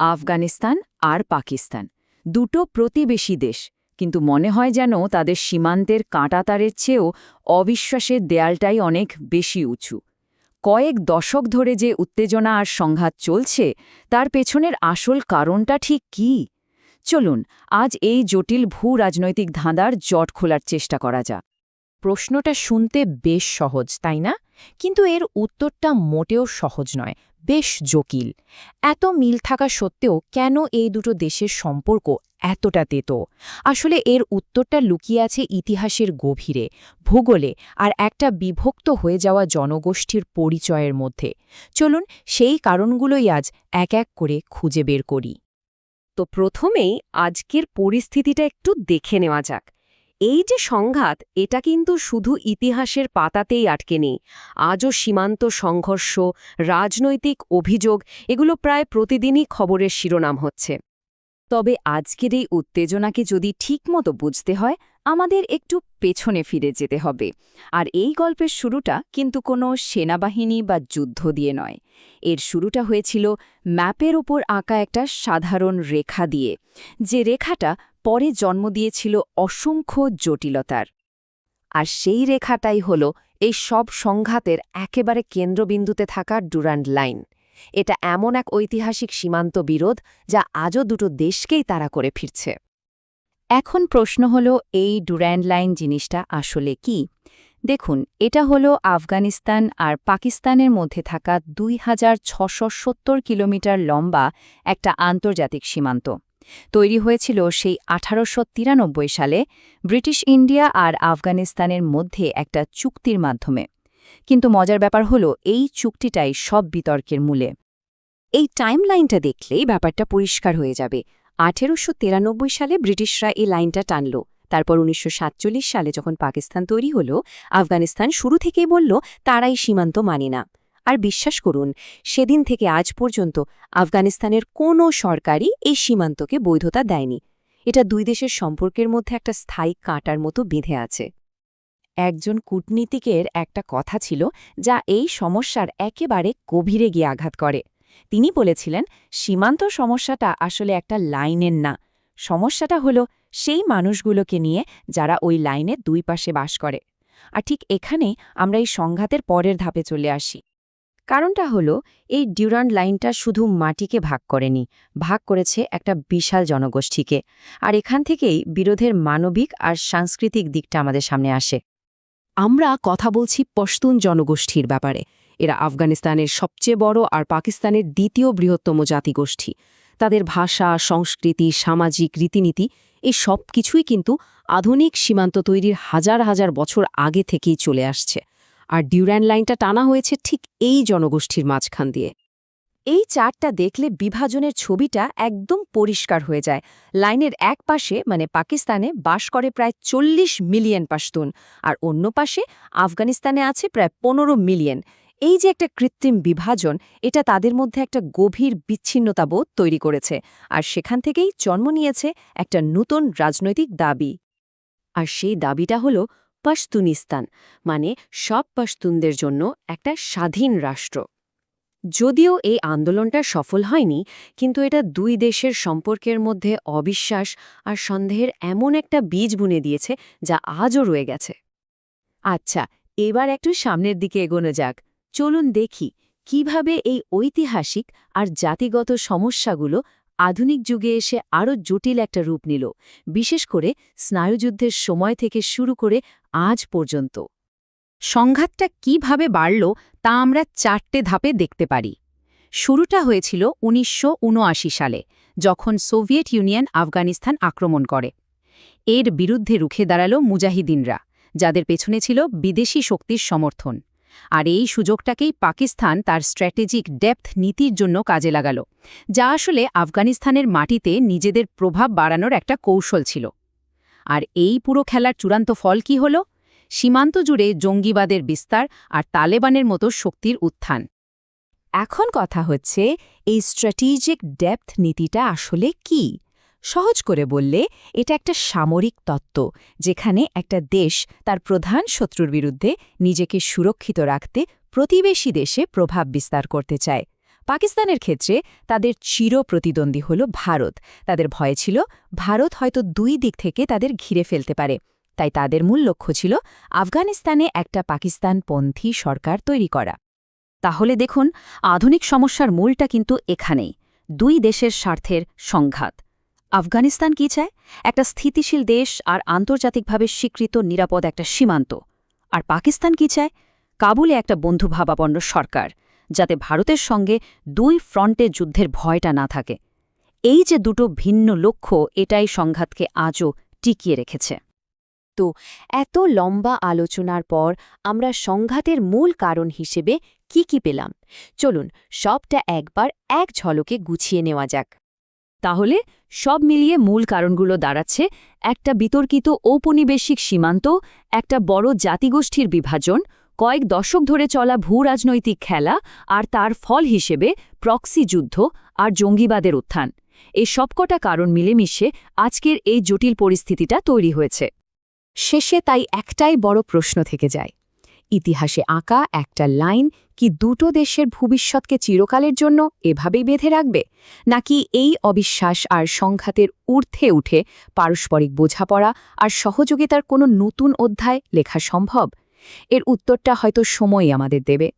আফগানিস্তান আর পাকিস্তান দুটো প্রতিবেশী দেশ, কিন্তু মনে হয় যেন তাদের সীমান্তের কাঁটাতারের চেয়েও অবিশ্বাসের দেয়ালটাই অনেক বেশি উঁচু। কয়েক দশক ধরে যে উত্তেজনা আর সংঘাত চলছে, তার পেছনের আসল কারণটা ঠিক কী? চলুন আজ এই জটিল ভূ-রাজনৈতিক ধাঁধার জট খোলার চেষ্টা করা যাক। প্রশ্নটা শুনতে বেশ সহজ, তাই না? কিন্তু এর উত্তরটা মোটেও সহজ নয়, বেশ জটিল। এত মিল থাকা সত্ত্বেও কেন এই দুটো দেশের সম্পর্ক এতটা তেতো? আসলে এর উত্তরটা লুকিয়ে আছে ইতিহাসের গভীরে, ভূগোলে আর একটা বিভক্ত হয়ে যাওয়া জনগোষ্ঠীর পরিচয়ের মধ্যে। চলুন সেই কারণগুলোই আজ এক এক করে খুঁজে বের করি। তো প্রথমেই আজকের পরিস্থিতিটা একটু দেখে নেওয়া যাক। এই যে সংঘাত, এটা কিন্তু শুধু ইতিহাসের পাতাতেই আটকে নেই। আজও সীমান্ত সংঘর্ষ, রাজনৈতিক অভিযোগ এগুলো প্রায় প্রতিদিনই খবরের শিরোনাম হচ্ছে। তবে আজকের এই উত্তেজনাকে যদি ঠিকমতো বুঝতে হয়, আমাদের একটু পেছনে ফিরে যেতে হবে। আর এই গল্পের শুরুটা কিন্তু কোনো সেনাবাহিনী বা যুদ্ধ দিয়ে নয়। এর শুরুটা হয়েছিল ম্যাপের ওপর আঁকা একটা সাধারণ রেখা দিয়ে, যে রেখাটা পরে জন্ম দিয়েছিল অসংখ্য জটিলতার। আর সেই রেখাটাই হলো এই সব সংঘাতের একেবারে কেন্দ্রবিন্দুতে থাকা ডুরান্ড লাইন। এটা এমন এক ঐতিহাসিক সীমান্ত বিরোধ যা আজও দুটো দেশকেই তাড়া করে ফিরছে। এখন প্রশ্ন হলো, এই ডুরান্ড লাইন জিনিসটা আসলে কি? দেখুন, এটা হলো আফগানিস্তান আর পাকিস্তানের মধ্যে থাকা ২৬৭০ কিলোমিটার লম্বা একটা আন্তর্জাতিক সীমান্ত। তৈরি হয়েছিল সেই ১৮৯৩ সালে ব্রিটিশ ইন্ডিয়া আর আফগানিস্তানের মধ্যে একটা চুক্তির মাধ্যমে। কিন্তু মজার ব্যাপার হলো, এই চুক্তিটাই সব বিতর্কের মূলে। এই টাইমলাইনটা দেখলেই ব্যাপারটা পরিষ্কার হয়ে যাবে। ১৮৯৩ সালে ব্রিটিশরা এই লাইনটা টানল। তারপর ১৯৪৭ সালে যখন পাকিস্তান তৈরি হলো, আফগানিস্তান শুরু থেকেই বলল তারাই সীমান্ত মানে না। আর বিশ্বাস করুন, সেদিন থেকে আজ পর্যন্ত আফগানিস্তানের কোনো সরকারই এই সীমান্তকে বৈধতা দেয়নি। এটা দুই দেশের সম্পর্কের মধ্যে একটা স্থায়ী কাঁটার মতো বেঁধে আছে। একজন কূটনীতিকের একটা কথা ছিল, যা এই সমস্যার একেবারে গভীরে গিয়ে আঘাত করে। তিনি বলেছিলেন, সীমান্ত সমস্যাটা আসলে একটা লাইনের না, সমস্যাটা হলো সেই মানুষগুলোকে নিয়ে যারা ওই লাইনের দুই পাশে বাস করে। আর ঠিক এখানেই আমরা এই সংঘাতের পরের ধাপে চলে আসি। কারণটা হলো, এই ডিউরান্ড লাইনটা শুধু মাটিকে ভাগ করেনি, ভাগ করেছে একটা বিশাল জনগোষ্ঠীকে। আর এখান থেকেই বিরোধের মানবিক আর সাংস্কৃতিক দিকটা আমাদের সামনে আসে। আমরা কথা বলছি পশতুন জনগোষ্ঠীর ব্যাপারে। এরা আফগানিস্তানের সবচেয়ে বড় আর পাকিস্তানের দ্বিতীয় বৃহত্তম জাতিগোষ্ঠী। তাদের ভাষা, সংস্কৃতি, সামাজিক রীতিনীতি এই সব কিছুই কিন্তু আধুনিক সীমান্ত তৈরির হাজার হাজার বছর আগে থেকেই চলে আসছে। আর ডিউরান্ড লাইনটা টানা হয়েছে ঠিক এই জনগোষ্ঠীর মাঝখান দিয়ে। এই চার্টটা দেখলে বিভাজনের ছবিটা একদম পরিষ্কার হয়ে যায়। লাইনের এক পাশে মানে পাকিস্তানে বাস করে প্রায় ৪০ মিলিয়ন পাশতুন, আর অন্য পাশে আফগানিস্তানে আছে প্রায় ১৫ মিলিয়ন। এই যে একটা কৃত্রিম বিভাজন, এটা তাদের মধ্যে একটা গভীর বিচ্ছিন্নতাবোধ তৈরি করেছে, আর সেখান থেকেই জন্ম নিয়েছে একটা নতুন রাজনৈতিক দাবি। আর সেই দাবিটা হলো পশতুনিস্তান, মানে সব পশতুনদের জন্য একটা স্বাধীন রাষ্ট্র। যদিও এই আন্দোলনটা সফল হয়নি, কিন্তু এটা দুই দেশের সম্পর্কের মধ্যে অবিশ্বাস আর সন্দেহের এমন একটা বীজ বুনে দিয়েছে যা আজও রয়ে গেছে। আচ্ছা, এবার একটু সামনের দিকে এগোনো যাক। চলুন দেখি কিভাবে এই ঐতিহাসিক আর জাতিগত সমস্যাগুলো আধুনিক যুগে এসে আরও জটিল একটা রূপ নিল, বিশেষ করে স্নায়ুযুদ্ধের সময় থেকে শুরু করে আজ পর্যন্ত। সংঘাতটা কিভাবে বাড়ল তা আমরা ৪টে ধাপে দেখতে পারি। শুরুটা হয়েছিল ১৯৭৯ সালে, যখন সোভিয়েত ইউনিয়ন আফগানিস্তান আক্রমণ করে। এর বিরুদ্ধে রুখে দাঁড়াল মুজাহিদিনরা, যাদের পেছনে ছিল বিদেশি শক্তির সমর্থন। আর এই সুযোগটাকেই পাকিস্তান তার স্ট্র্যাটেজিক ডেপথ নীতির জন্য কাজে লাগাল, যা আসলে আফগানিস্তানের মাটিতে নিজেদের প্রভাব বাড়ানোর একটা কৌশল ছিল। আর এই পুরো খেলার চূড়ান্ত ফল কি হল? সীমান্ত জুড়ে জঙ্গিবাদের বিস্তার আর তালেবানের মতো শক্তির উত্থান। এখন কথা হচ্ছে, এই স্ট্র্যাটেজিক ডেপথ নীতিটা আসলে কি? সহজ করে বললে, এটা একটা সামরিক তত্ত্ব, যেখানে একটা দেশ তার প্রধান শত্রুর বিরুদ্ধে নিজেকে সুরক্ষিত রাখতে প্রতিবেশী দেশে প্রভাব বিস্তার করতে চায়। পাকিস্তানের ক্ষেত্রে তাদের চিরপ্রতিদ্বন্দ্বী হল ভারত। তাদের ভয় ছিল ভারত হয়তো দুই দিক থেকে তাদের ঘিরে ফেলতে পারে। তাই তাদের মূল লক্ষ্য ছিল আফগানিস্তানে একটা পাকিস্তানপন্থী সরকার তৈরি করা। তাহলে দেখুন, আধুনিক সমস্যার মূলটা কিন্তু এখানেই, দুই দেশের স্বার্থের সংঘাত। আফগানিস্তান কি চায়? একটা স্থিতিশীল দেশ আর আন্তর্জাতিকভাবে স্বীকৃত নিরাপদ একটা সীমান্ত। আর পাকিস্তান কি চায়? কাবুলে একটা বন্ধুভাবাপন্ন সরকার, যাতে ভারতের সঙ্গে দুই ফ্রন্টে যুদ্ধের ভয়টা না থাকে। এই যে দুটো ভিন্ন লক্ষ্য, এটাই সংঘাতকে আজও টিকিয়ে রেখেছে। তো এত লম্বা আলোচনার পর আমরা সংঘাতের মূল কারণ হিসেবে কি পেলাম? চলুন সবটা একবার এক ঝলকে গুছিয়ে নেওয়া যাক। তাহলে সব মিলিয়ে মূল কারণগুলো দাঁড়াচ্ছে একটা বিতর্কিত ঔপনিবেশিক সীমান্ত, একটা বড় জাতিগোষ্ঠীর বিভাজন, কয়েক দশক ধরে চলা ভূরাজনৈতিক খেলা, আর তার ফল হিসেবে প্রক্সি যুদ্ধ আর জঙ্গিবাদের উত্থান। এই সবকটা কারণ মিলেমিশে আজকের এই জটিল পরিস্থিতিটা তৈরি হয়েছে। শেষে তাই একটাই বড় প্রশ্ন থেকে যায়, ইতিহাসে আঁকা একটা লাইন কি দুটো দেশের ভবিষ্যৎকে চিরকালের জন্য এভাবেই বেঁধে রাখবে, নাকি এই অবিশ্বাস আর সংঘাতের ঊর্ধ্বে উঠে পারস্পরিক বোঝাপড়া আর সহযোগিতার কোনো নতুন অধ্যায় লেখা সম্ভব? এর উত্তরটা হয়তো সময়ই আমাদের দেবে।